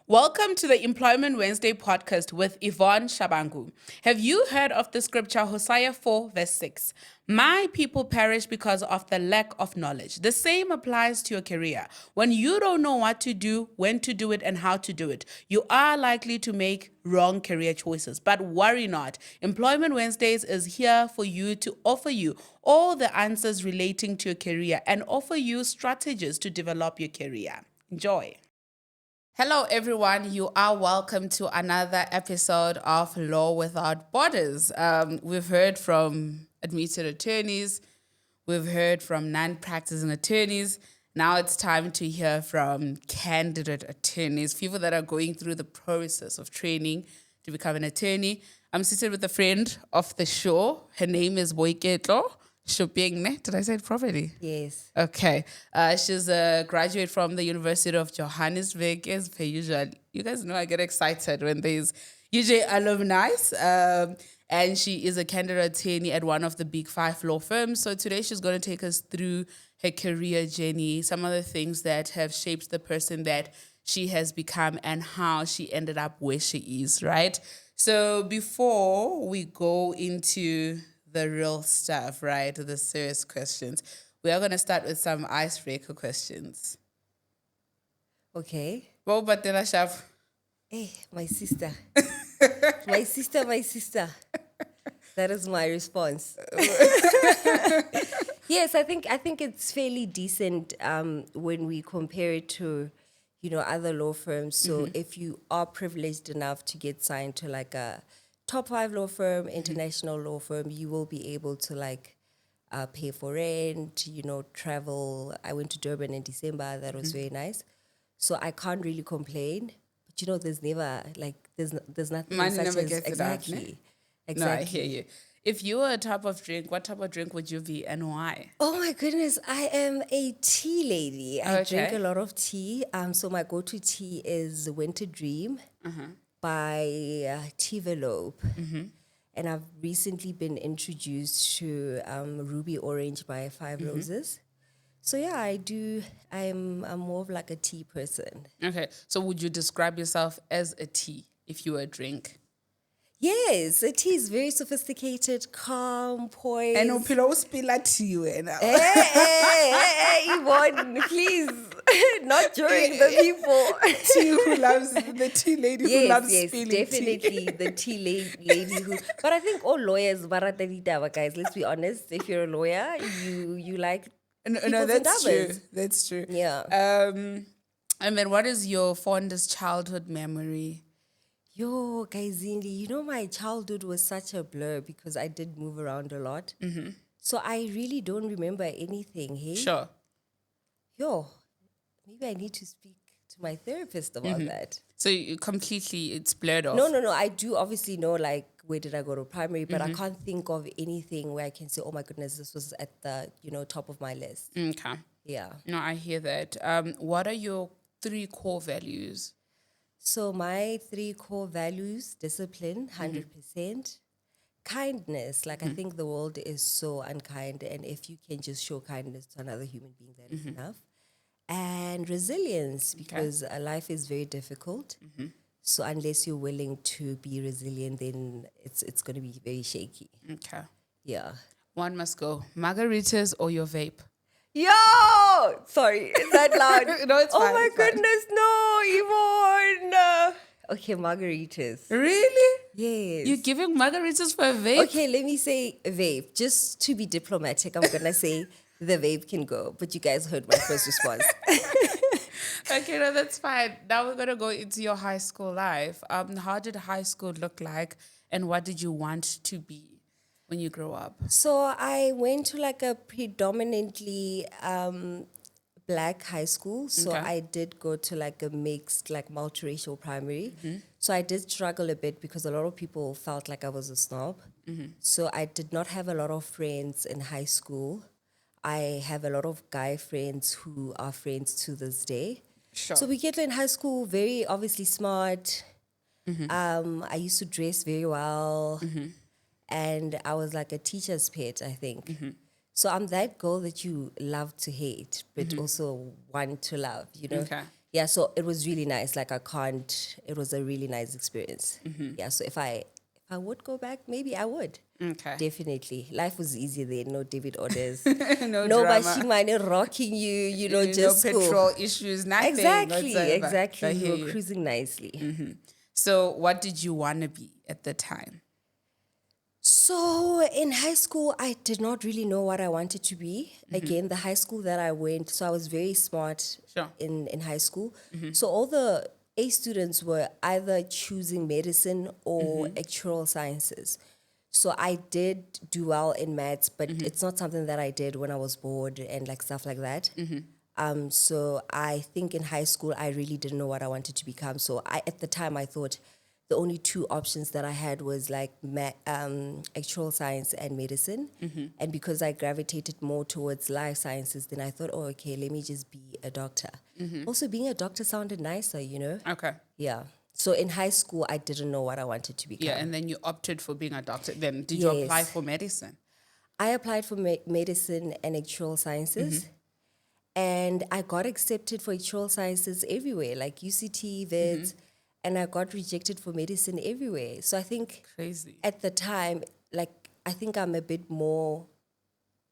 Welcome to the Employment Wednesday podcast with Yvonne Shabangu. Have you heard of the scripture Hosea 4 verse 6? My people perish because of the lack of knowledge. The same applies to your career. When you don't know what to do, when to do it, and how to do it, you are likely to make wrong career choices. But worry not. Employment Wednesdays is here for you to offer you all the answers relating to your career and offer you strategies to develop your career. Enjoy. Hello, everyone. You are welcome to another episode of Law Without Borders. We've heard from admitted attorneys. We've heard from non-practicing attorneys. Now it's time to hear from candidate attorneys, people that are going through the process of training to become an attorney. I'm seated with a friend of the show. Her name is Boiketlo Shuping. Did I say it properly? Yes. Okay. She's a graduate from the University of Johannesburg, as per usual. You guys know I get excited when there's usually alumni. And she is a candidate attorney at one of the big 5 law firms. So today she's going to take us through her career journey, some of the things that have shaped the person that she has become and how she ended up where she is, right? So before we go into the real stuff, right? The serious questions. We are going to start with some icebreaker questions. Okay. Well, but then I shall. Hey, my sister. my sister. That is my response. Yes, I think it's fairly decent when we compare it to, other law firms. So if you are privileged enough to get signed to like a top 5 law firm, international law firm, you will be able to pay for rent, travel. I went to Durban in December. That was very nice. So I can't really complain. But there's never there's nothing Money such never as gets exactly. it up, ne? Exactly. No, I hear you. If you were a type of drink, what type of drink would you be and why? Oh my goodness, I am a tea lady. I drink Okay. a lot of tea. So my go-to tea is Winter Dream by Tivelope. And I've recently been introduced to Ruby Orange by Five Roses. So yeah, I'm more of like a tea person. Okay. So would you describe yourself as a tea if you were a drink? Yes, a tea is very sophisticated, calm, poised. And uphila uspila tea wena. Hey, Yvonne, please, not during the people. Tea who loves the tea lady who loves spilling definitely tea. the lady who. But I think all lawyers, barata ditaba, guys. Let's be honest. If you're a lawyer, you like. No, that's true. That's true. Yeah. And then what is your fondest childhood memory? Yo, Kaizindi, my childhood was such a blur because I did move around a lot. So I really don't remember anything, hey? Sure. Yo, maybe I need to speak to my therapist about that. So you completely, it's blurred off. No. I do obviously know, where did I go to primary, but I can't think of anything where I can say, oh my goodness, this was at the, top of my list. Okay. Yeah. No, I hear that. What are your 3 core values? So my 3 core values: discipline, 100%. Kindness. I think the world is so unkind, and if you can just show kindness to another human being, that is enough. And resilience, because life is very difficult. So unless you're willing to be resilient, then it's going to be very shaky. Okay. Yeah. One must go. Margaritas or your vape? Yo! Sorry, is that loud? No, it's oh fine. my It's fine. goodness, no, Yvonne. Okay, margaritas. Really? Yes. You're giving margaritas for a vape? Okay, let me say vape. Just to be diplomatic, I'm going to say the vape can go. But you guys heard my first response. Okay, no, that's fine. Now we're going to go into your high school life. How did high school look like, and what did you want to be when you grow up? So I went to a predominantly black high school. So Okay. I did go to a mixed, multiracial primary. So I did struggle a bit because a lot of people felt like I was a snob. So I did not have a lot of friends in high school. I have a lot of guy friends who are friends to this day. Sure. So we get in high school, very obviously smart. I used to dress very well. And I was like a teacher's pet, I think. So I'm that girl that you love to hate, but also want to love, Okay. Yeah, so it was really nice. Like it was a really nice experience. Yeah, so if I would go back, maybe I would. Okay. Definitely. Life was easier there, no debit orders. No No drama. bashimane rocking you, No just school. petrol issues, nothing Exactly, whatsoever. exactly. I We hear were you. cruising nicely. So what did you want to be at the time? So in high school, I did not really know what I wanted to be. Again, the high school that I went, so I was very smart Sure. in high school. So all the A students were either choosing medicine or actuarial sciences. So I did do well in maths, but it's not something that I did when I was bored and like stuff like that. So I think in high school, I really didn't know what I wanted to become. So at the time, I thought the only two options that I had was like actual science and medicine. And because I gravitated more towards life sciences, then I thought, oh, okay, let me just be a doctor. Also, being a doctor sounded nicer, Okay. Yeah. So in high school, I didn't know what I wanted to become. Yeah, and then you opted for being a doctor. Then did you apply Yes. for medicine? I applied for medicine and actual sciences. And I got accepted for actual sciences everywhere, like UCT, VEDS, and I got rejected for medicine everywhere. So I think Crazy. at the time, like, I think I'm a bit more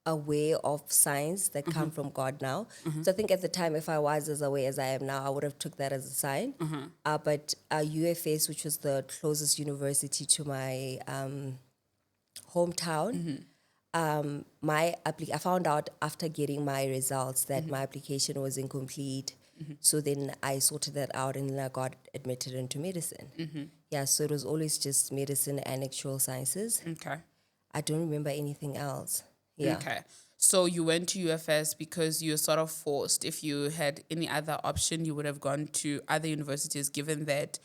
aware of signs that come from God now. So I think at the time, if I was as aware as I am now, I would have took that as a sign. But UFS, which was the closest university to my hometown, I found out after getting my results that my application was incomplete. So then I sorted that out and then I got admitted into medicine. Yeah, so it was always just medicine and actual sciences. Okay. I don't remember anything else. Yeah. Okay. So you went to UFS because you were sort of forced. If you had any other option, you would have gone to other universities, given that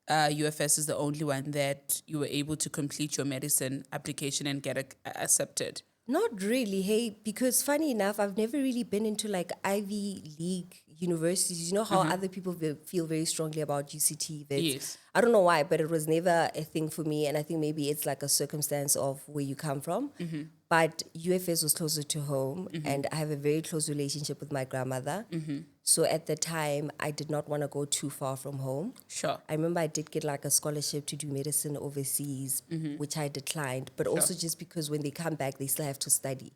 UFS is the only one that you were able to complete your medicine application and get accepted. Not really, hey, because funny enough, I've never really been into like Ivy League universities. You know how other people feel very strongly about UCT. Yes. I don't know why, but it was never a thing for me. And I think maybe it's like a circumstance of where you come from. But UFS was closer to home, and I have a very close relationship with my grandmother. So at the time, I did not want to go too far from home. Sure. I remember I did get like a scholarship to do medicine overseas, which I declined, but also just because when they come back, they still have to study.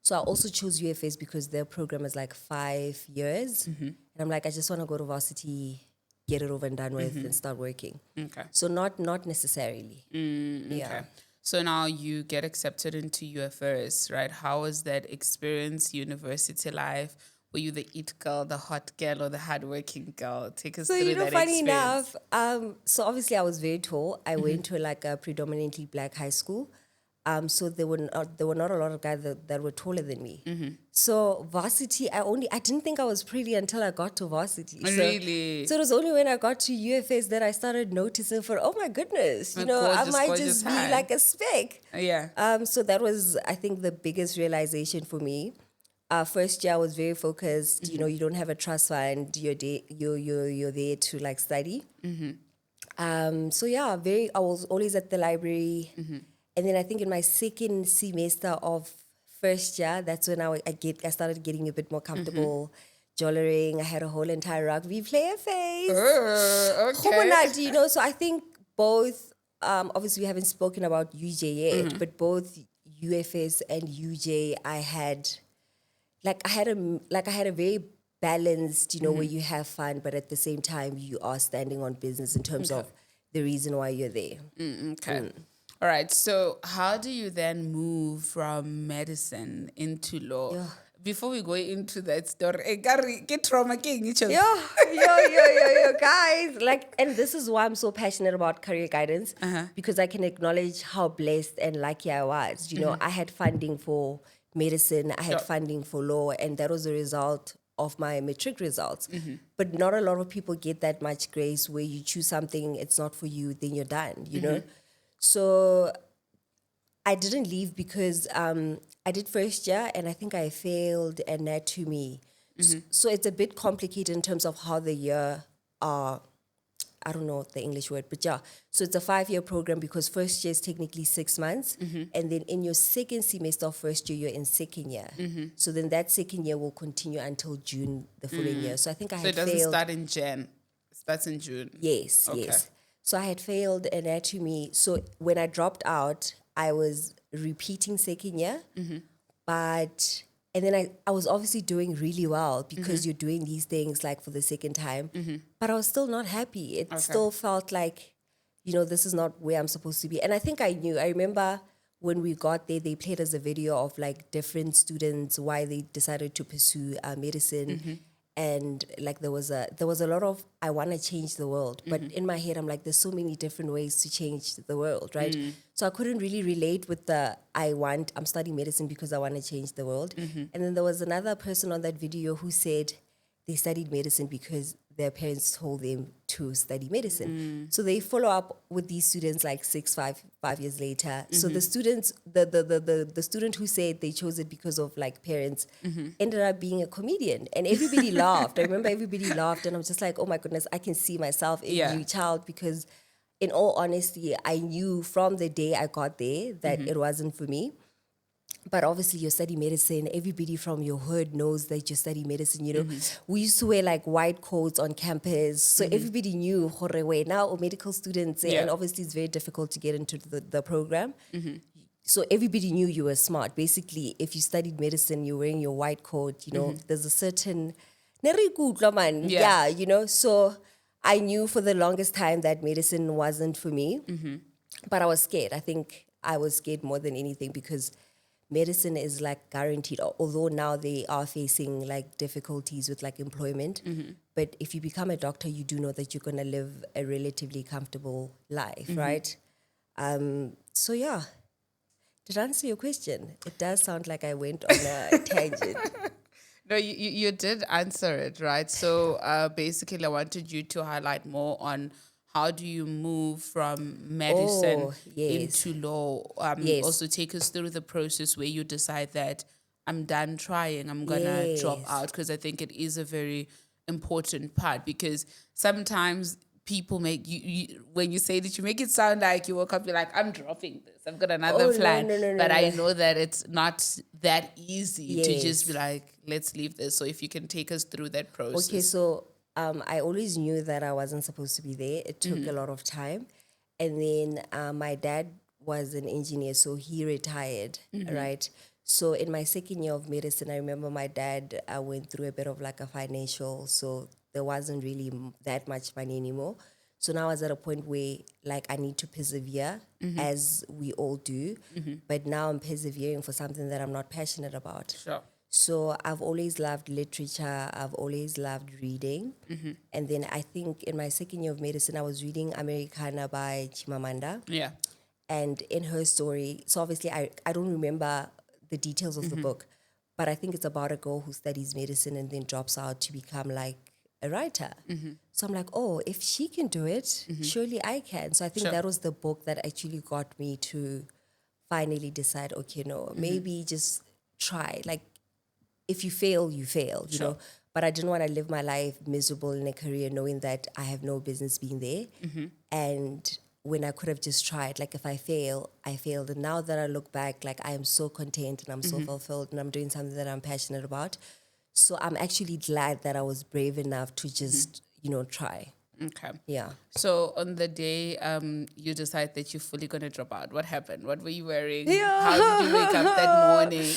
So I also chose UFS because their program is like 5 years. And I'm like, I just want to go to varsity, get it over and done with, and start working. Okay. So not necessarily. Yeah. Okay. So now you get accepted into UFS, right? How was that experience, university life? Were you the it girl, the hot girl, or the hardworking girl? Take us So, through that funny experience. enough, so obviously I was very tall. I went to like a predominantly black high school. So there were not a lot of guys that were taller than me. So varsity, I didn't think I was pretty until I got to varsity. So, Really? So it was only when I got to UFS that I started noticing oh my goodness, A I gorgeous, might gorgeous just be high. like a speck. Yeah. So that was, I think, the biggest realization for me. First year I was very focused. You don't have a trust fund. You're there to like study. So yeah, I was always at the library. And then I think in my second semester of first year, that's when I started getting a bit more comfortable, jollering. I had a whole entire rugby player face. Okay. So I think both, obviously we haven't spoken about UJ yet, but both UFS and UJ, I had a very balanced, where you have fun, but at the same time you are standing on business in terms of the reason why you're there. Okay. All right. So how do you then move from medicine into law? Yeah. Before we go into that story, get trauma king. Yo, guys. And this is why I'm so passionate about career guidance, because I can acknowledge how blessed and lucky I was. I had funding for medicine, I had funding for law, and that was a result of my matric results. But not a lot of people get that much grace where you choose something, it's not for you, then you're done, know? So I didn't leave because I did first year and I think I failed anatomy. So it's a bit complicated in terms of how the year are I don't know the English word, but yeah. So it's a 5-year program because first year is technically 6 months. And then in your second semester of first year, you're in second year. So then that second year will continue until June the following year. So I think I So had it doesn't failed. start in Jan. It starts in June. Yes, Okay. yes. So I had failed anatomy. So when I dropped out, I was repeating second year. But, and then I was obviously doing really well because you're doing these things like for the second time. But I was still not happy. It still felt like, this is not where I'm supposed to be. And I think I knew. I remember when we got there, they played us a video of like different students, why they decided to pursue medicine. And like there was a lot of I want to change the world, but in my head I'm like there's so many different ways to change the world, right? So I couldn't really relate with I'm studying medicine because I want to change the world. And then there was another person on that video who said they studied medicine because their parents told them to study medicine. So they follow up with these students like 5 years later. So the students, the student who said they chose it because of like parents ended up being a comedian, and everybody laughed. I remember everybody laughed, and I'm just like, oh my goodness, I can see myself in you, child, because in all honesty, I knew from the day I got there that it wasn't for me. But obviously you study medicine, everybody from your hood knows that you study medicine, We used to wear like white coats on campus. So everybody knew, now medical students, and obviously it's very difficult to get into the program. So everybody knew you were smart. Basically, if you studied medicine, you're wearing your white coat, there's a certain, So I knew for the longest time that medicine wasn't for me, but I was scared. I think I was scared more than anything because medicine is like guaranteed, although now they are facing like difficulties with like employment. But if you become a doctor, you do know that you're going to live a relatively comfortable life, right? So yeah, did I answer your question? It does sound like I went on a tangent. No, you did answer it, right? So basically I wanted you to highlight more on how do you move from medicine into law? Also take us through the process where you decide that I'm done trying, I'm going to drop out, because I think it is a very important part, because sometimes people make you when you say that, you make it sound like you woke up, you're like, I'm dropping this, I've got another plan. But I know that it's not that easy to just be like, let's leave this. So if you can take us through that process. Okay, so I always knew that I wasn't supposed to be there. It took a lot of time. And then my dad was an engineer, so he retired, right? So in my second year of medicine, I remember my dad went through a bit of like a financial, so there wasn't really that much money anymore. So now I was at a point where like I need to persevere, as we all do. But now I'm persevering for something that I'm not passionate about. Sure. So I've always loved literature. I've always loved reading. And then I think in my second year of medicine, I was reading Americana by Chimamanda. Yeah. And in her story, so obviously I don't remember the details of the book, but I think it's about a girl who studies medicine and then drops out to become like a writer. So I'm like, oh, if she can do it, surely I can. So I think that was the book that actually got me to finally decide, okay, no, maybe just try. Like, if you fail, you fail, you know. But I didn't want to live my life miserable in a career knowing that I have no business being there. And when I could have just tried, like if I fail, I failed. And now that I look back, like I am so content and I'm so fulfilled and I'm doing something that I'm passionate about. So I'm actually glad that I was brave enough to just, try. Okay. Yeah. So on the day you decide that you're fully going to drop out, what happened? What were you wearing? Yeah. How did you wake up that morning?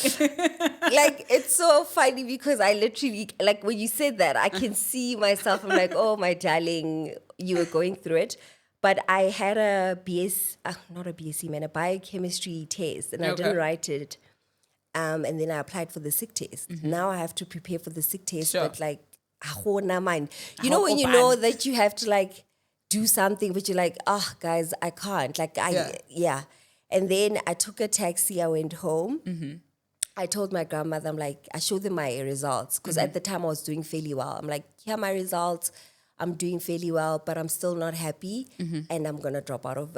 Like, it's so funny because I literally, like when you said that, I can see myself. I'm like, oh, my darling, you were going through it. But I had a not a BSc, man, a biochemistry test, and I didn't write it. And then I applied for the sick test. Now I have to prepare for the sick test, but like, mind. You know when you know that you have to like do something, but you're like, oh, guys, I can't. Like, And then I took a taxi, I went home. I told my grandmother, I'm like, I showed them my results, because at the time I was doing fairly well. I'm like, here are my results. I'm doing fairly well, but I'm still not happy, and I'm going to drop out of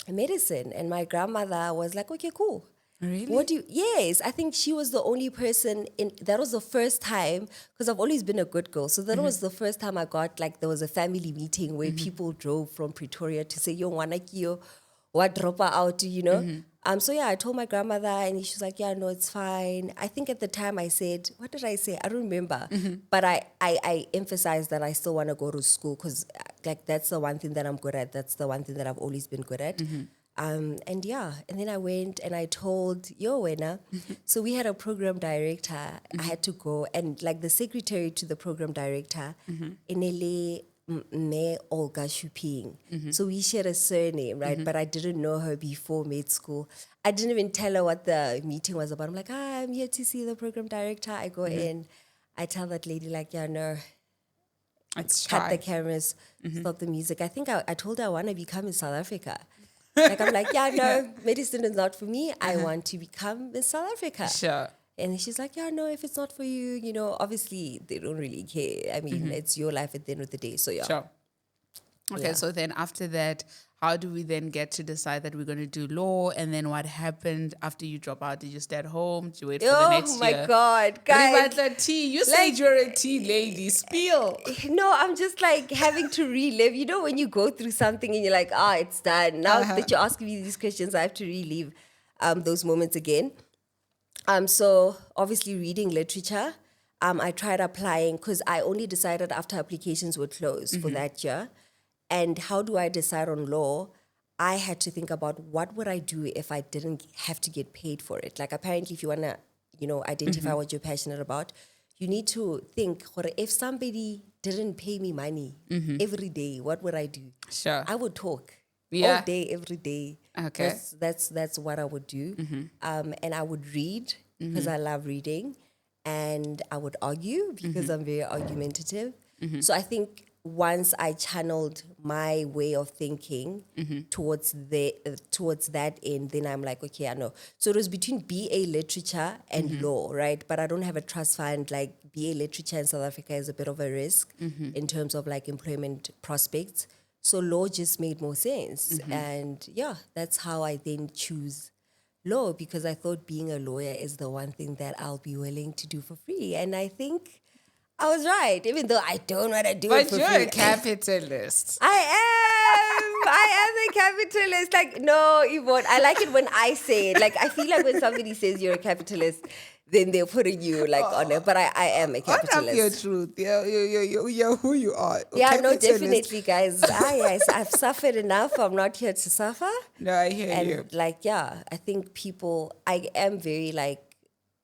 medicine. And my grandmother was like, okay, cool. Really? Yes, I think she was the only person that was the first time, because I've always been a good girl. So that was the first time I got, like, there was a family meeting where people drove from Pretoria to say, yo, Wanakio, what drop her out, you know? So yeah, I told my grandmother and she was like, yeah, no, it's fine. I think at the time I said, what did I say? I don't remember. But I emphasized that I still want to go to school because like that's the one thing that I'm good at. That's the one thing that I've always been good at. And yeah, and then I went and I told Yo Wena. So we had a program director. I had to go and like the secretary to the program director, Inele Me Olga Shuping. So we shared a surname, right? But I didn't know her before med school. I didn't even tell her what the meeting was about. I'm like, hi, I'm here to see the program director. I go in, I tell that lady like, yeah, no, It's cut the shy. cameras, stop the music. I think I told her I want to become in South Africa. Like, I'm like, yeah, no, medicine is not for me. I want to become Miss South Africa. Sure. And she's like, yeah, no, if it's not for you, you know, obviously they don't really care. I mean, it's your life at the end of the day. So, yeah. Sure. Okay, Yeah. so then after that, how do we then get to decide that we're going to do law? And then what happened after you drop out? Did you stay at home? Did you wait for the next Oh, my year? God, guys. Ribatla tea. You like- said you're a tea lady. Spiel. No, I'm just like having to relive. You know, when you go through something and you're like, it's done. Now that you're asking me these questions, I have to relive those moments again. So obviously reading literature, I tried applying because I only decided after applications were closed for that year. And how do I decide on law? I had to think about what would I do if I didn't have to get paid for it. Like apparently if you want to, you know, identify what you're passionate about, you need to think, if somebody didn't pay me money every day, what would I do? Sure. I would talk Yeah. all day, every day. Okay. That's what I would do. And I would read because I love reading, and I would argue because I'm very argumentative. So I think once I channeled my way of thinking towards that end, then I'm like, okay, I know. So it was between BA literature and law, right? But I don't have a trust fund. Like BA literature in South Africa is a bit of a risk in terms of like employment prospects. So law just made more sense. And yeah, that's how I then choose law, because I thought being a lawyer is the one thing that I'll be willing to do for free. And I think I was right, even though I don't want to do it But for you're free. a capitalist. I am a capitalist. Like, no, Yvonne, I like it when I say it. Like, I feel like when somebody says you're a capitalist, then they're putting you like on it. But I am a Own up your capitalist. truth. Yeah, who you are. Yeah, no, Capitalist. definitely, guys. I've suffered enough. I'm not here to suffer. No, I hear And you. like, yeah, I think I am very like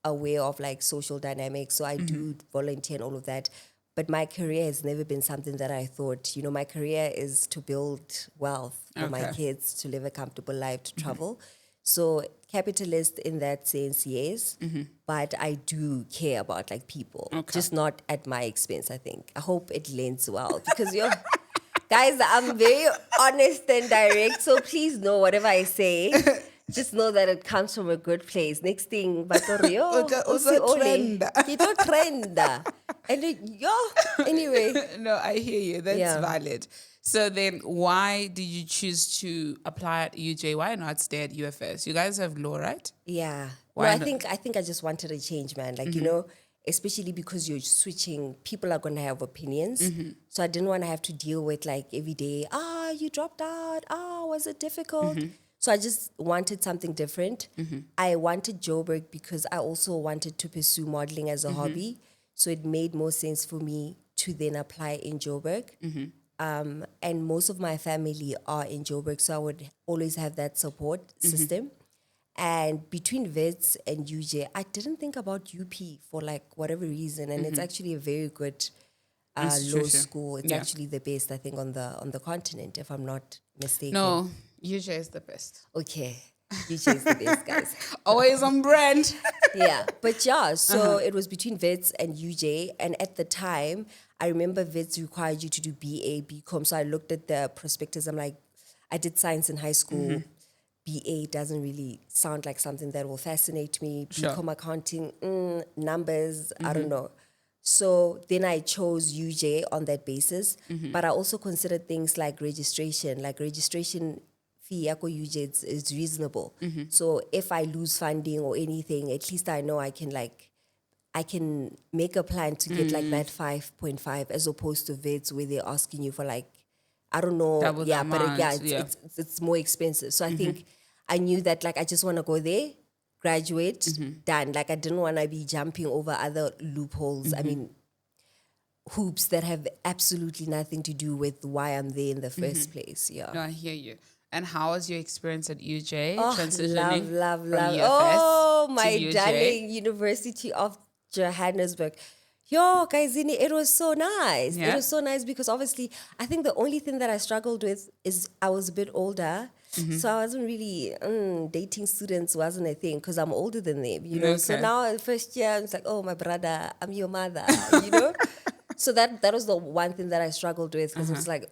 aware of like social dynamics. So I do volunteer and all of that. But my career has never been something that I thought, you know, my career is to build wealth for my Okay. kids, to live a comfortable life, to travel. So capitalist in that sense, yes. But I do care about like people, just not at my expense, I think. I hope it lends well because guys, I'm very honest and direct. So please know whatever I say, just know that it comes from a good place. Next thing, Batorio, trend. you don't trend. And anyway. No, I hear you. That's Yeah. valid. So then why did you choose to apply at UJ? Why not stay at UFS? You guys have law, right? Yeah. Why I not? think I just wanted a change, man. Like, you know, especially because you're switching, people are going to have opinions. So I didn't want to have to deal with like every day, you dropped out. Was it difficult? So I just wanted something different. I wanted Joburg because I also wanted to pursue modeling as a hobby. So it made more sense for me to then apply in Joburg. And most of my family are in Joburg, so I would always have that support system. And between Wits and UJ, I didn't think about UP for like whatever reason, and it's actually a very good law Institution. school. It's Yeah. actually the best, I think, on the continent, if I'm not mistaken. No, UJ is the best. Okay, UJ is the best, guys. Always on brand. Yeah, but yeah, so it was between Wits and UJ, and at the time, I remember Wits required you to do BA, BCom, so I looked at the prospectus, I'm like, I did science in high school, BA doesn't really sound like something that will fascinate me, Sure. BCom accounting, numbers, I don't know. So then I chose UJ on that basis, but I also considered things like registration fee at UJ is reasonable. So if I lose funding or anything, at least I know I can make a plan to get like that 5.5 as opposed to VETs where they're asking you for like, I don't know. Double the But amount, it's more expensive. So I think I knew that like I just want to go there, graduate, done. Like I didn't want to be jumping over other loopholes. I mean, hoops that have absolutely nothing to do with why I'm there in the first place. Yeah. No, I hear you. And how was your experience at UJ Oh, transitioning love. from UFS Oh, to my UJ? darling University of Johannesburg. Yo, guys, it was so nice. Yeah? It was so nice because obviously, I think the only thing that I struggled with is I was a bit older. So I wasn't really, dating students wasn't a thing because I'm older than them, you know. So Okay. now, first year, it's like, oh, my brother, I'm your mother, you know. So that was the one thing that I struggled with because it was like,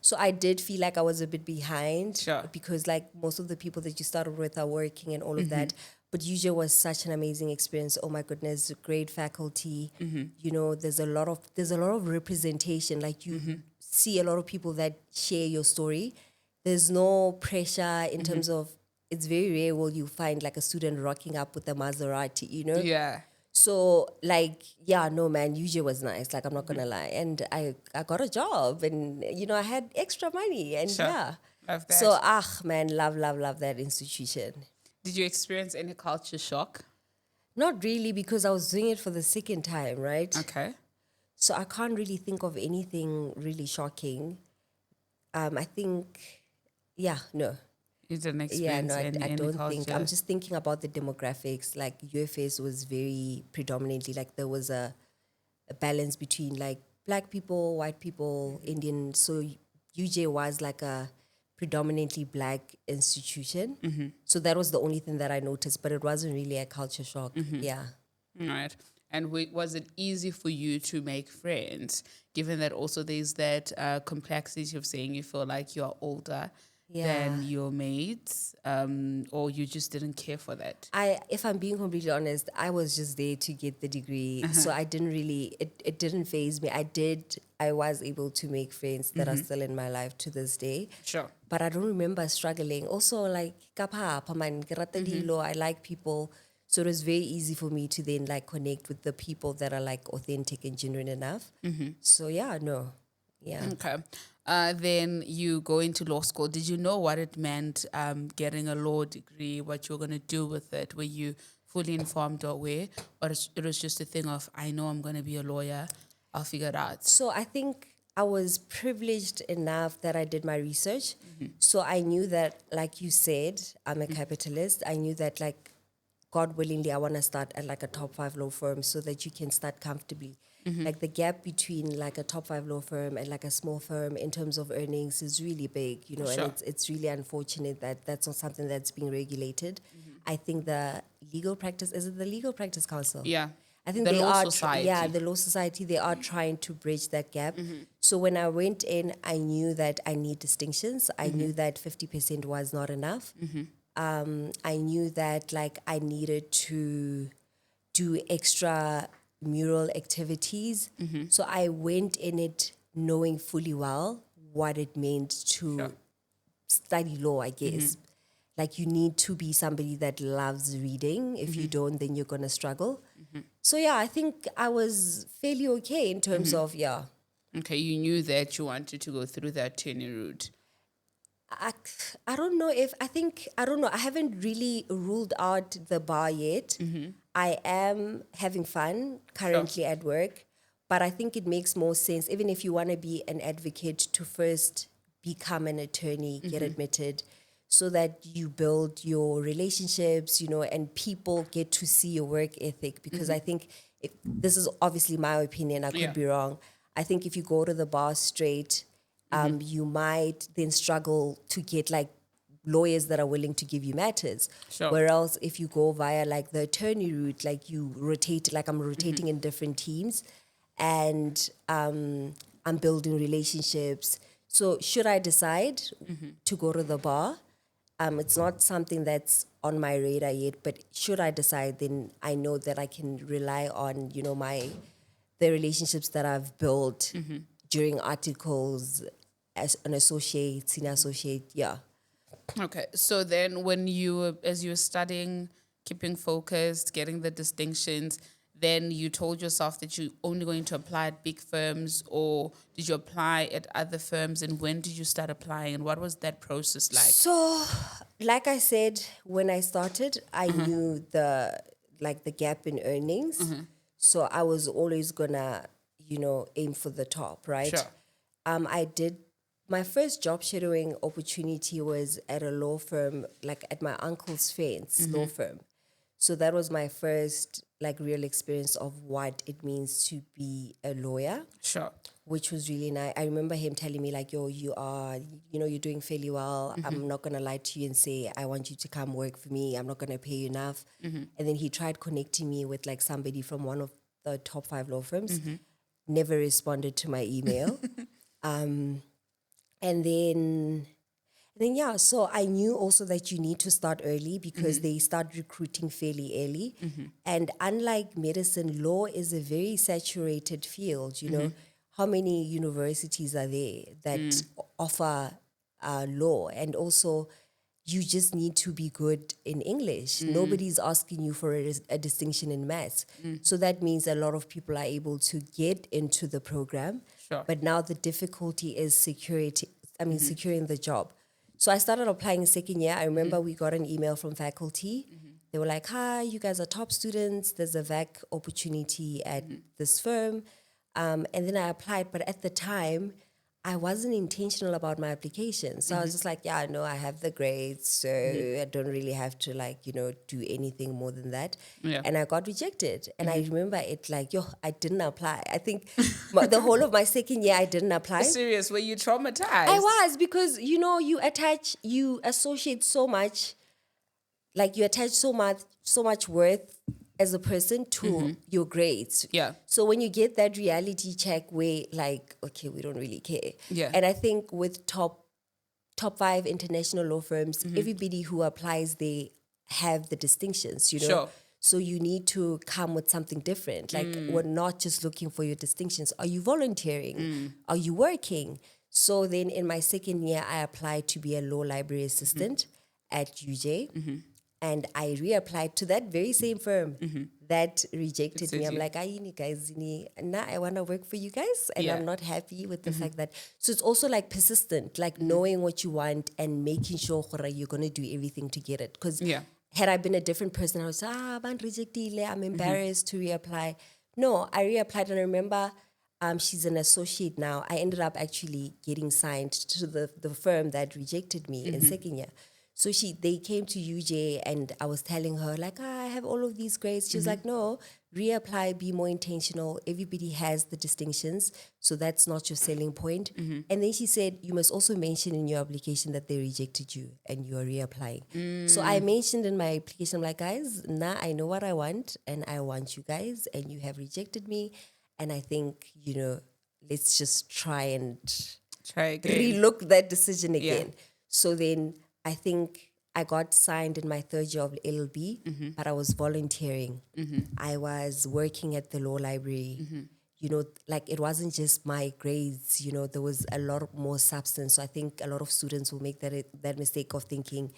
so I did feel like I was a bit behind Sure. because like most of the people that you started with are working and all of that. But UJ was such an amazing experience. Oh my goodness, great faculty. You know, there's a lot of representation. Like you see a lot of people that share your story. There's no pressure in terms of. It's very rare will you find like a student rocking up with a Maserati. You know. Yeah. So like, yeah, no man, UJ was nice. Like I'm not gonna lie, and I got a job, and you know I had extra money, and Sure. yeah. Love that. So man, love that institution. Did you experience any culture shock? Not really because I was doing it for the second time, right? Okay. So I can't really think of anything really shocking. I think, yeah, no. You didn't Yeah, experience no, any I don't culture. think. I'm just thinking about the demographics. Like UFS was very predominantly like there was a balance between like black people, white people, Indian. So UJ was like a predominantly black institution. So that was the only thing that I noticed, but it wasn't really a culture shock. Yeah. All right. And was it easy for you to make friends, given that also there's that complexity of saying you feel like you're older than your mates, or you just didn't care for that? If I'm being completely honest, I was just there to get the degree. So I didn't really, it didn't faze me. I was able to make friends that are still in my life to this day. Sure. But I don't remember struggling. Also, like, I like people. So it was very easy for me to then like connect with the people that are like authentic and genuine enough. So yeah, no. Yeah. Okay. Then you go into law school. Did you know what it meant getting a law degree, what you were going to do with it? Were you fully informed or aware? Or it was just a thing of, I know I'm going to be a lawyer, I'll figure it out? So I think I was privileged enough that I did my research. So I knew that, like you said, I'm a capitalist. I knew that, like, God willingly, I want to start at like a top 5 law firm so that you can start comfortably. Like the gap between like a top 5 law firm and like a small firm in terms of earnings is really big, you know, Sure. and it's really unfortunate that that's not something that's being regulated. I think the legal practice, is it the Legal Practice Council? Yeah. I think The they Law are, Society. the Law Society, they are trying to bridge that gap. So when I went in, I knew that I need distinctions. I knew that 50% was not enough. I knew that like I needed to do extra mural activities. So I went in it knowing fully well what it meant to study law, I guess. Like you need to be somebody that loves reading. If you don't, then you're going to struggle. So yeah, I think I was fairly okay in terms of, Okay, you knew that you wanted to go through that attorney route. I don't know if, I don't know. I haven't really ruled out the bar yet. I am having fun currently at work, but I think it makes more sense, even if you want to be an advocate, to first become an attorney, get admitted, so that you build your relationships, you know, and people get to see your work ethic. Because I think, this is obviously my opinion, I could be wrong. I think if you go to the bar straight, you might then struggle to get like lawyers that are willing to give you matters. Sure. Whereas if you go via like the attorney route, like you rotate, like I'm rotating in different teams, and I'm building relationships. So should I decide to go to the bar, it's not something that's on my radar yet, but should I decide, then I know that I can rely on, you know, the relationships that I've built during articles as an associate, senior associate, Okay. So then as you were studying, keeping focused, getting the distinctions, then you told yourself that you're only going to apply at big firms, or did you apply at other firms, and when did you start applying, and what was that process like? So, like I said, when I started, I knew the gap in earnings. So I was always gonna, aim for the top, right? Sure. I did my first job shadowing opportunity was at a law firm, like at my uncle's friend's law firm. So that was my first like real experience of what it means to be a lawyer, Sure. which was really nice. I remember him telling me like, yo, you're doing fairly well. I'm not going to lie to you and say, I want you to come work for me. I'm not going to pay you enough. And then he tried connecting me with like somebody from one of the top 5 law firms, never responded to my email. And then yeah, so I knew also that you need to start early because they start recruiting fairly early. And unlike medicine, law is a very saturated field. How many universities are there that offer law? And also, you just need to be good in English. Nobody's asking you for a distinction in maths. So that means a lot of people are able to get into the program. Sure. But now the difficulty is securing the job. So I started applying second year. I remember we got an email from faculty. They were like, hi, you guys are top students. There's a VAC opportunity at this firm. And then I applied. But at the time, I wasn't intentional about my application. So I was just like, yeah, I know I have the grades, so I don't really have to do anything more than that. Yeah. And I got rejected. And I remember it like, I didn't apply. I think the whole of my second year, I didn't apply. Serious? Were you traumatized? I was because, you associate so much, like you attach so much worth as a person to your grades. Yeah. So when you get that reality check where like, okay, we don't really care. Yeah. And I think with top 5 international law firms, everybody who applies, they have the distinctions, Sure. So you need to come with something different. Like we're not just looking for your distinctions. Are you volunteering? Are you working? So then in my second year, I applied to be a law library assistant at UJ. And I reapplied to that very same firm that rejected me. I'm like, guys, I want to work for you guys. And I'm not happy with the fact that. So it's also like persistent, like knowing what you want and making sure you're going to do everything to get it. Because had I been a different person, I was I'm embarrassed to reapply. No, I reapplied, and I remember she's an associate now. I ended up actually getting signed to the firm that rejected me in second year. So they came to UJ, and I was telling her like, I have all of these grades. She was like, no, reapply, be more intentional. Everybody has the distinctions, so that's not your selling point. And then she said, you must also mention in your application that they rejected you and you are reapplying. So I mentioned in my application, I'm like, guys, I know what I want, and I want you guys, and you have rejected me. And I think, let's just try again. Relook that decision again. So then I think I got signed in my third year of LLB, but I was volunteering. I was working at the law library. Like it wasn't just my grades, there was a lot more substance. So I think a lot of students will make that mistake of thinking,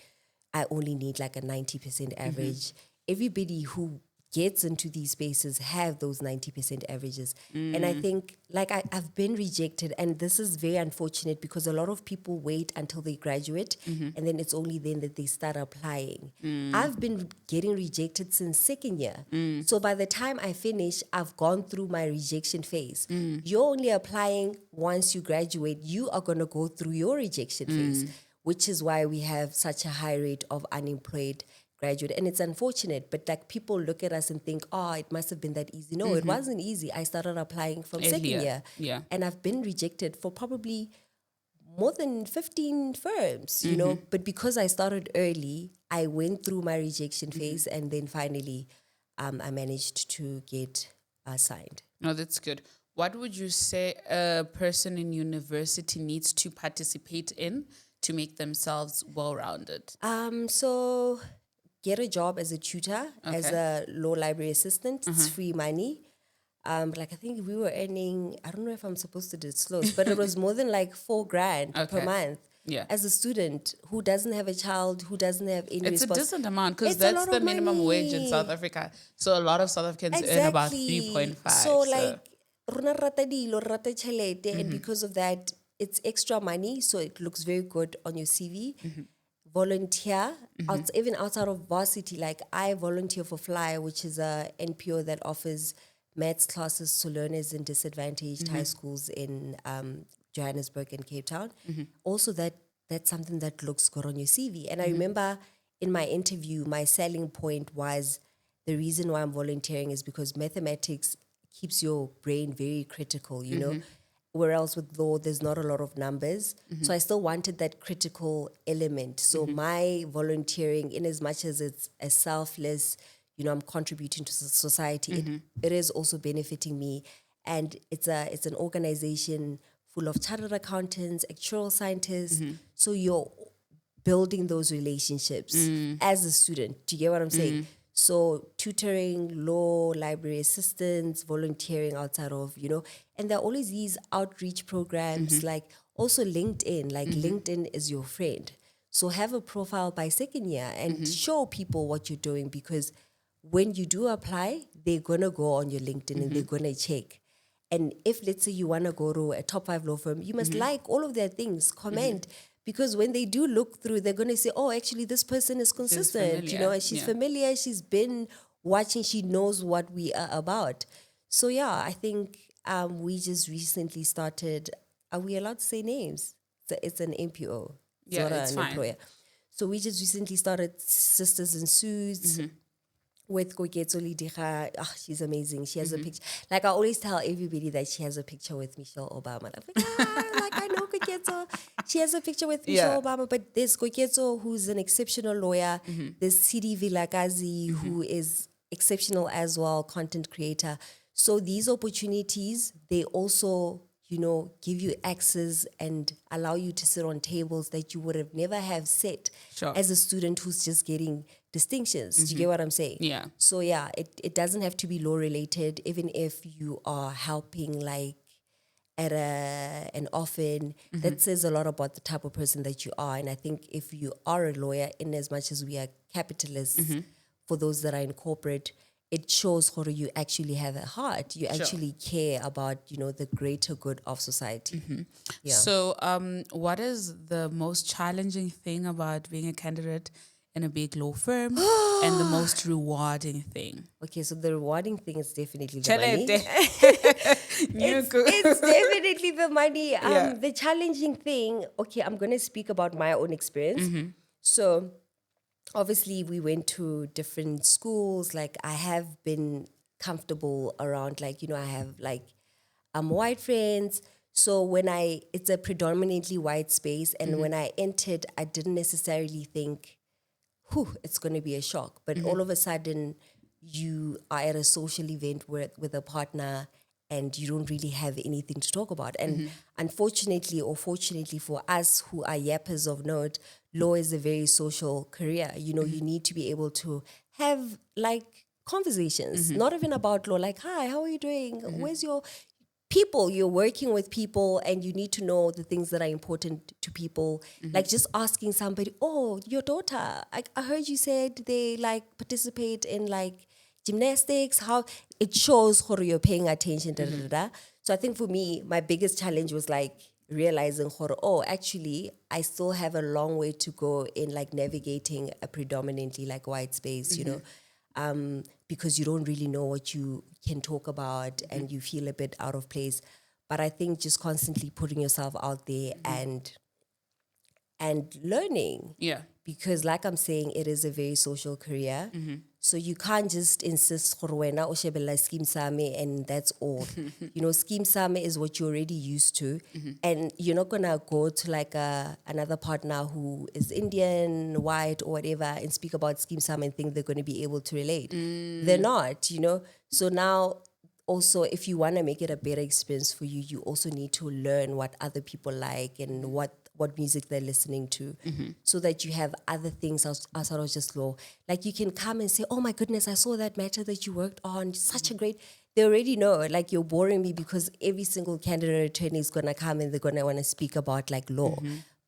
I only need like a 90% average. Everybody who gets into these spaces have those 90% averages. And I think like I've been rejected, and this is very unfortunate because a lot of people wait until they graduate and then it's only then that they start applying. I've been getting rejected since second year. So by the time I finish, I've gone through my rejection phase. You're only applying once you graduate. You are going to go through your rejection phase, which is why we have such a high rate of unemployed graduate. And it's unfortunate, but like people look at us and think, it must have been that easy. No, it wasn't easy. I started applying from second year. Yeah. And I've been rejected for probably more than 15 firms, but because I started early, I went through my rejection phase, and then finally I managed to get signed. No, that's good. What would you say a person in university needs to participate in to make themselves well-rounded? So get a job as a tutor, as a law library assistant. It's free money. Like I think we were earning, I don't know if I'm supposed to disclose, but it was more than like $4,000 per month. Yeah. as a student who doesn't have a child, who doesn't have any It's a decent amount because It's a that's lot the of minimum wage in money. South Africa. So a lot of South Africans earn about 3.5. So like, rona re rata dilo, re rata tjhelete, and because of that, it's extra money, so it looks very good on your CV. Volunteer, even outside of varsity, like I volunteer for Fly, which is a NPO that offers maths classes to learners in disadvantaged high schools in Johannesburg and Cape Town. Also, that's something that looks good on your CV. And I remember in my interview, my selling point was the reason why I'm volunteering is because mathematics keeps your brain very critical, you know. Whereas with law, there's not a lot of numbers. So I still wanted that critical element. So my volunteering, in as much as it's a selfless, you know, I'm contributing to society, it is also benefiting me. And it's an organization full of chartered accountants, actuarial scientists. So you're building those relationships as a student. Do you get what I'm saying? So tutoring, law, library assistants, volunteering outside of, you know, and there are always these outreach programs, like also LinkedIn, like LinkedIn is your friend. So have a profile by second year and show people what you're doing, because when you do apply, they're going to go on your LinkedIn and they're going to check. And if, let's say, you want to go to a top 5 law firm, you must like all of their things, comment, because when they do look through, they're going to say, oh, actually, this person is consistent, you know, and she's familiar, she's been watching, she knows what we are about. So, yeah, I think we just recently started, are we allowed to say names? It's an NPO. It's not it's an fine. employer. So we just recently started Sisters in Suits with Boiketlo Shuping. She's amazing. She has a picture. Like I always tell everybody that she has a picture with Michelle Obama. I'm like, like I know Boiketlo. She has a picture with Michelle Obama. But there's Boiketlo, who's an exceptional lawyer. There's Sidi Vilakazi, who is exceptional as well, content creator. So these opportunities, they also, you know, give you access and allow you to sit on tables that you would have never have sat as a student who's just getting distinctions. Do you get what I'm saying? Yeah. So yeah, it doesn't have to be law related, even if you are helping like at an orphan. That says a lot about the type of person that you are. And I think if you are a lawyer, in as much as we are capitalists, for those that are in corporate, it shows how you actually have a heart. You actually care about, you know, the greater good of society. Yeah. So what is the most challenging thing about being a candidate in a big law firm and the most rewarding thing? Okay, so the rewarding thing is definitely the money. It's It's definitely the money. Yeah. The challenging thing, okay, I'm going to speak about my own experience. So obviously we went to different schools. Like I have been comfortable around, like, you know, I have like white friends. So it's a predominantly white space. And when I entered, I didn't necessarily think, it's going to be a shock. But all of a sudden, you are at a social event with a partner and you don't really have anything to talk about. And unfortunately or fortunately for us who are yappers of note, law is a very social career. You know, you need to be able to have like conversations, not even about law, like, hi, how are you doing? Where's your people? You're working with people and you need to know the things that are important to people. Like just asking somebody, oh, your daughter, I heard you said they like participate in like gymnastics. How it shows how you're paying attention. So I think for me, my biggest challenge was like realizing, actually, I still have a long way to go in like navigating a predominantly like white space, you know. Because you don't really know what you can talk about and you feel a bit out of place. But I think just constantly putting yourself out there and learning. Yeah. Because like I'm saying, it is a very social career. So you can't just insist wena o shebella scheme same and that's all. You know, scheme same is what you're already used to. And you're not gonna go to like another partner who is Indian, white or whatever and speak about scheme same and think they're gonna be able to relate. They're not, you know. So now also, if you want to make it a better experience for you, you also need to learn what other people like and what music they're listening to, so that you have other things outside of just law. Like you can come and say, oh my goodness, I saw that matter that you worked on, such a great, they already know, like you're boring me because every single candidate attorney is going to come and they're going to want to speak about like law.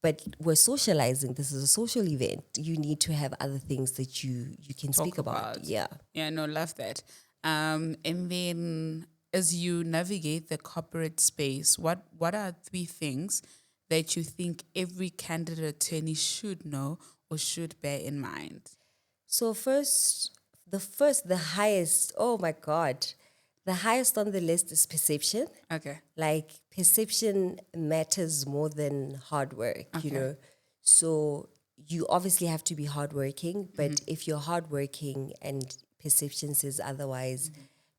but we're socializing. This is a social event. You need to have other things that you can Talk speak about. Yeah. Yeah, no, love that. And then as you navigate the corporate space, what are three things that you think every candidate attorney should know or should bear in mind? So the highest, oh my God, the highest on the list is perception. Okay. Like perception matters more than hard work, you Okay. know. So you obviously have to be hardworking, but if you're hardworking and perception says otherwise,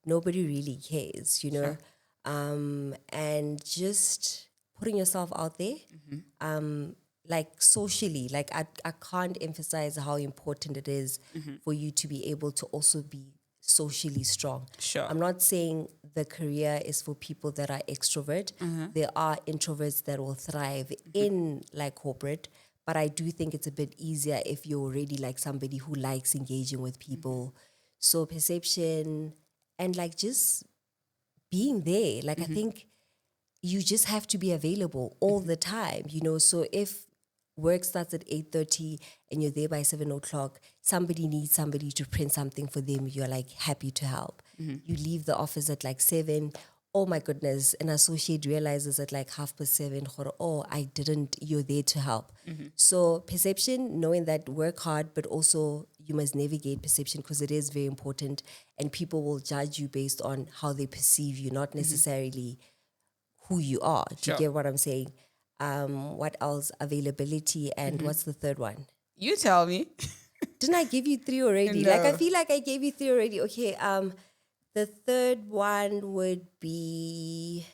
nobody really cares, you know. And just putting yourself out there, like socially, like I can't emphasize how important it is for you to be able to also be socially strong. Sure. I'm not saying the career is for people that are extrovert. There are introverts that will thrive in like corporate, but I do think it's a bit easier if you're already like somebody who likes engaging with people. So perception and like just being there. Like I think you just have to be available all the time, you know. So if work starts at 8:30 and you're there by 7 o'clock, somebody needs somebody to print something for them, you're like happy to help. You leave the office at like 7. Oh my goodness, an associate realizes at like 7:30, oh, I didn't, you're there to help. So perception, knowing that work hard, but also you must navigate perception because it is very important and people will judge you based on how they perceive you, not necessarily who you are. Do Sure. you get what I'm saying? What else? Availability and what's the third one? You tell me. Didn't I give you 3 already? Like I No. feel like I gave you 3 already. Okay. The third one would be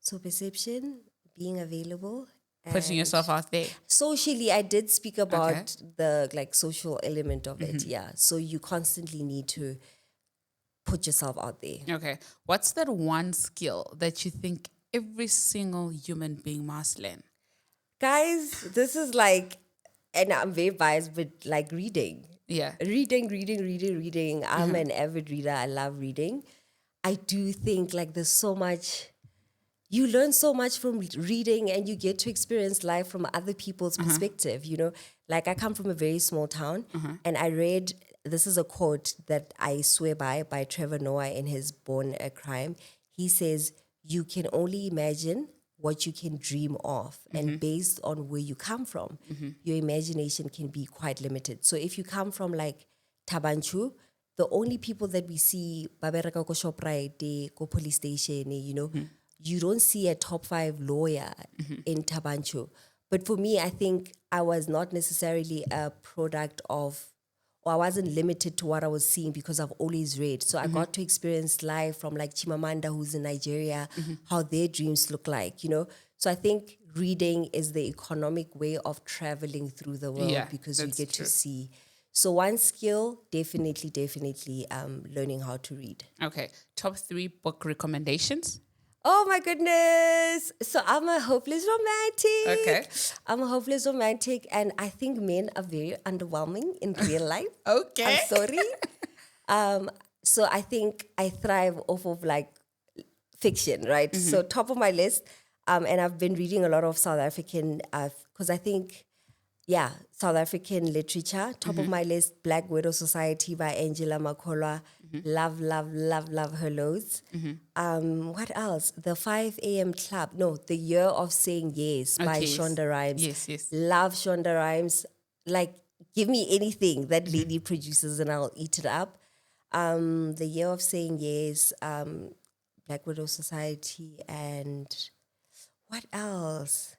so perception, being available, Putting and yourself out there. socially. I did speak about Okay. the like social element of it. Yeah. So you constantly need to put yourself out there. Okay. What's that one skill that you think every single human being must learn? Guys, this is like, and I'm very biased, but like reading. Yeah. Reading. I'm an avid reader. I love reading. I do think like there's so much, you learn so much from reading and you get to experience life from other people's perspective, you know? Like I come from a very small town and I read, this is a quote that I swear by Trevor Noah in his Born a Crime. He says, you can only imagine what you can dream of. And based on where you come from, your imagination can be quite limited. So if you come from like Tabanchu, the only people that we see, babereka ko Shoprite, ko police station, you know, you don't see a top 5 lawyer in Tabanchu. But for me, I think I was not necessarily a product of, or I wasn't limited to what I was seeing because I've always read. So I got to experience life from like Chimamanda, who's in Nigeria, how their dreams look like, you know. So I think reading is the economic way of traveling through the world Yeah, because you that's get true. to see. So one skill, definitely, learning how to read. Okay. Top 3 book recommendations? Oh my goodness. So I'm a hopeless romantic. Okay. I'm a hopeless romantic, and I think men are very underwhelming in real life. Okay. I'm sorry. So I think I thrive off of like fiction, right? So top of my list. And I've been reading a lot of South African, because I think, yeah, South African literature. Top of my list, Black Widow Society by Angela Makholwa. Love her loads. What else? The 5 a.m. Club. No, The Year of Saying Yes by Okay. Shonda Rhimes. Yes. Love Shonda Rhimes. Like, give me anything that lady produces and I'll eat it up. The Year of Saying Yes, Black Widow Society, and what else?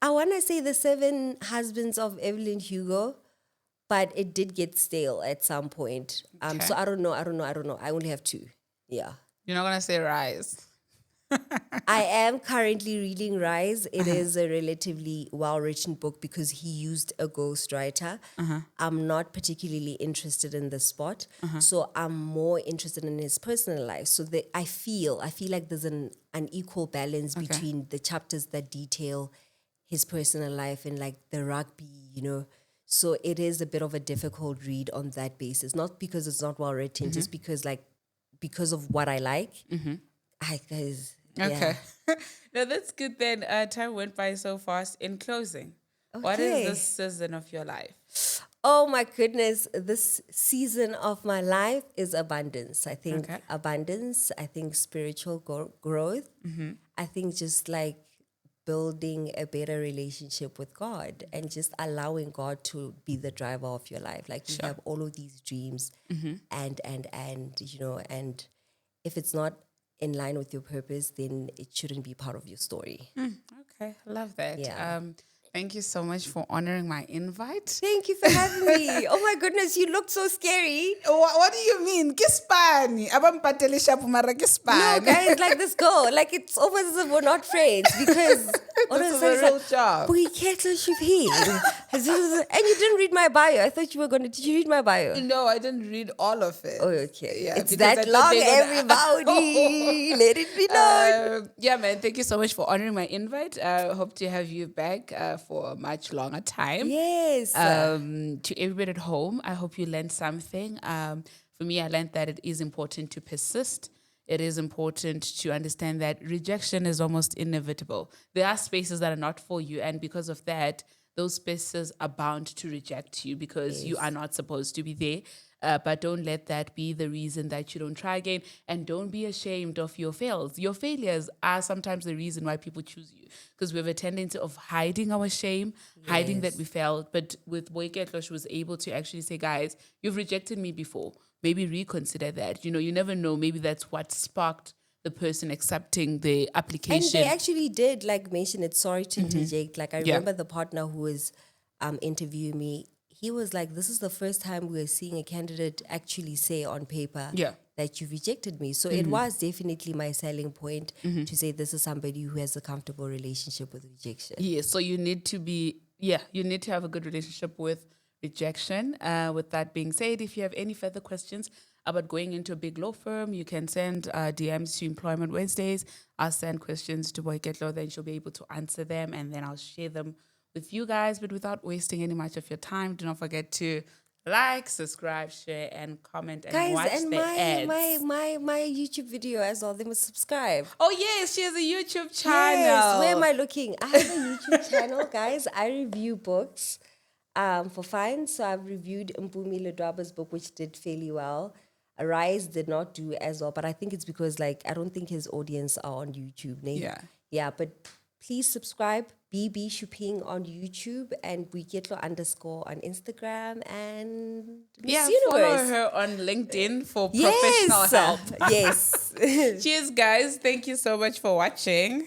I want to say The 7 Husbands of Evelyn Hugo, but it did get stale at some point. Okay. So I don't know. I only have 2. Yeah. You're not going to say Rise. I am currently reading Rise. It is a relatively well-written book because he used a ghostwriter. I'm not particularly interested in the spot, so I'm more interested in his personal life. So I feel like there's an unequal balance between the chapters that detail his personal life and like the rugby, you know. So it is a bit of a difficult read on that basis. Not because it's not well written, just because of what I like. Okay. No, that's good then. Time went by so fast. In closing, what is Okay. this season of your life? Oh my goodness, this season of my life is abundance. I think Okay. abundance, I think spiritual growth. I think just like building a better relationship with God and just allowing God to be the driver of your life. Like you have all of these dreams and you know, and if it's not in line with your purpose, then it shouldn't be part of your story. Okay, I love that. Yeah. Thank you so much for honoring my invite. Thank you for having me. Oh my goodness, you look so scary. What do you mean? Kispani. Abampatele shapu mara No, kispani. guys, like this girl, like it's almost as if we're not friends because all of This a is sudden a it's real like, job. Boiketlo Shuping. And you didn't read my bio. I thought you were going to. Did you read my bio? No, I didn't read all of it. Oh, okay. Yeah, It's because I that thought long, they don't- everybody. Let it be known. Yeah, man. Thank you so much for honoring my invite. Hope to have you back for a much longer time. Yes. To everybody at home, I hope you learned something. For me, I learned that it is important to persist. It is important to understand that rejection is almost inevitable. There are spaces that are not for you, and because of that, those spaces are bound to reject you because you are not supposed to be there. But don't let that be the reason that you don't try again. And don't be ashamed of your fails. Your failures are sometimes the reason why people choose you because we have a tendency of hiding our shame, hiding that we failed. But with Boiketlo, she was able to actually say, guys, you've rejected me before. Maybe reconsider that. You know, you never know. Maybe that's what sparked the person accepting the And application. they actually did like mention it. Sorry to interject. Like I Yeah. remember the partner who was interviewing me. He was like, "This is the first time we're seeing a candidate actually say on paper Yeah. that you rejected me." So it was definitely my selling point to say this is somebody who has a comfortable relationship with rejection. Yeah, so you need to you need to have a good relationship with rejection. With that being said, if you have any further questions about going into a big law firm, you can send DMs to Employment Wednesdays. I'll send questions to Boiketlo, then she'll be able to answer them, and then I'll share them with you guys. But without wasting any much of your time, do not forget to like, subscribe, share, and comment, and Guys, watch and the ads. my YouTube video as well. They must subscribe. Oh yes, she has a YouTube channel. Yes, where am I looking? I have a YouTube channel, guys. I review books for fun. So I've reviewed Mpumi Ledwaba's book, which did fairly well. Arise did not do as well, but I think it's because like I don't think his audience are on YouTube. Yeah, but please subscribe. BB Shuping on YouTube and Boiketlo _ on Instagram and Miss Follow Universe. her on LinkedIn for professional help. Yes. Cheers, guys. Thank you so much for watching.